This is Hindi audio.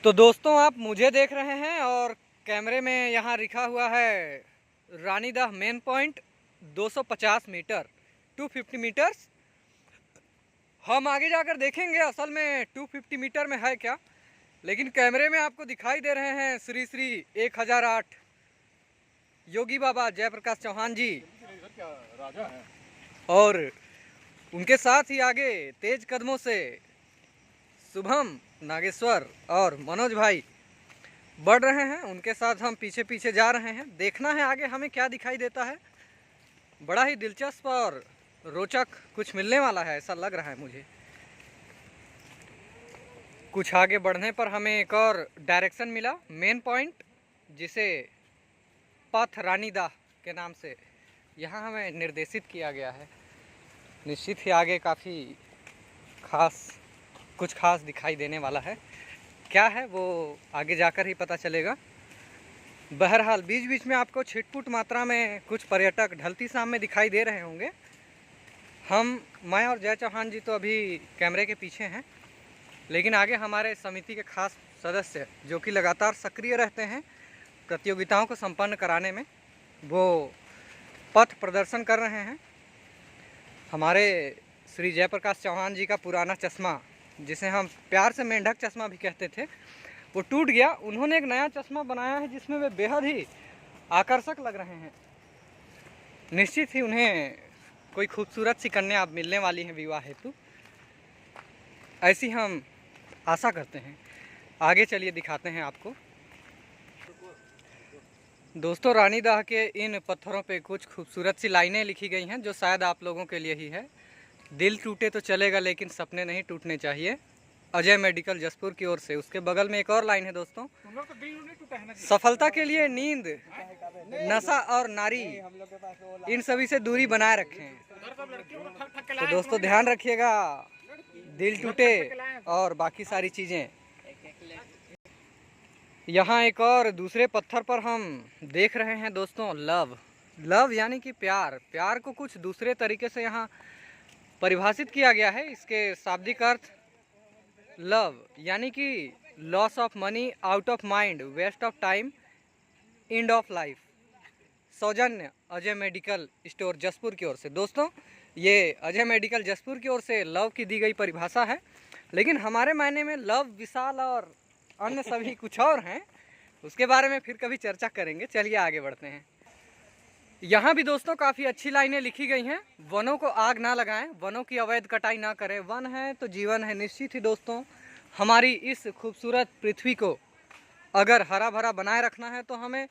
तो दोस्तों आप मुझे देख रहे हैं और कैमरे में यहाँ लिखा हुआ है Ranidah main point 250 metre 250 metres. हम आगे जाकर देखेंगे असल में 250 मीटर में है क्या, लेकिन कैमरे में आपको दिखाई दे रहे हैं श्री श्री 1008 योगी बाबा जयप्रकाश चौहान जी राजा हैं। और उनके साथ ही आगे तेज कदमों से शुभम नागेश्वर और मनोज भाई बढ़ रहे हैं। उनके साथ हम पीछे पीछे जा रहे हैं। देखना है आगे हमें क्या दिखाई देता है। बड़ा ही दिलचस्प और रोचक कुछ मिलने वाला है, ऐसा लग रहा है मुझे। कुछ आगे बढ़ने पर हमें एक और डायरेक्शन मिला मेन पॉइंट, जिसे पथ रानीदाह के नाम से यहाँ हमें निर्देशित किया गया है। निश्चित ही आगे काफ़ी कुछ खास दिखाई देने वाला है। क्या है वो आगे जाकर ही पता चलेगा। बहरहाल बीच बीच में आपको छिटपुट मात्रा में कुछ पर्यटक ढलती शाम में दिखाई दे रहे होंगे। मैं और जय चौहान जी तो अभी कैमरे के पीछे हैं, लेकिन आगे हमारे समिति के खास सदस्य जो कि लगातार सक्रिय रहते हैं प्रतियोगिताओं को संपन्न कराने में, वो पथ प्रदर्शन कर रहे हैं। हमारे श्री जयप्रकाश चौहान जी का पुराना चश्मा, जिसे हम प्यार से मेंढक चश्मा भी कहते थे, वो टूट गया। उन्होंने एक नया चश्मा बनाया है जिसमें वे बेहद ही आकर्षक लग रहे हैं। निश्चित ही उन्हें कोई खूबसूरत सी कन्या मिलने वाली है विवाह हेतु, ऐसी हम आशा करते हैं। आगे चलिए दिखाते हैं आपको। दोस्तों रानीदाह के इन पत्थरों पे कुछ खूबसूरत सी लाइनें लिखी गई हैं जो शायद आप लोगों के लिए ही है। दिल टूटे तो चलेगा लेकिन सपने नहीं टूटने चाहिए, अजय मेडिकल जसपुर की ओर से। उसके बगल में एक और लाइन है दोस्तों, सफलता के लिए नींद, नशा और नारी, इन सभी से दूरी बनाए रखें। तो दोस्तों ध्यान रखिएगा, दिल टूटे और बाकी सारी चीज़ें। यहाँ एक और दूसरे पत्थर पर हम देख रहे हैं दोस्तों लव यानी कि प्यार को कुछ दूसरे तरीके से यहाँ परिभाषित किया गया है। इसके शाब्दिक अर्थ लव यानी कि loss of money, out of mind, waste of time, end of life. सौजन्य अजय मेडिकल स्टोर जसपुर की ओर से। दोस्तों ये अजय मेडिकल जसपुर की ओर से लव की दी गई परिभाषा है, लेकिन हमारे मायने में लव विशाल और अन्य सभी कुछ और हैं। उसके बारे में फिर कभी चर्चा करेंगे। चलिए आगे बढ़ते हैं। यहाँ भी दोस्तों काफ़ी अच्छी लाइनें लिखी गई हैं। वनों को आग ना लगाएं, वनों की अवैध कटाई ना करें, वन है तो जीवन है। निश्चित ही दोस्तों हमारी इस खूबसूरत पृथ्वी को अगर हरा भरा बनाए रखना है तो हमें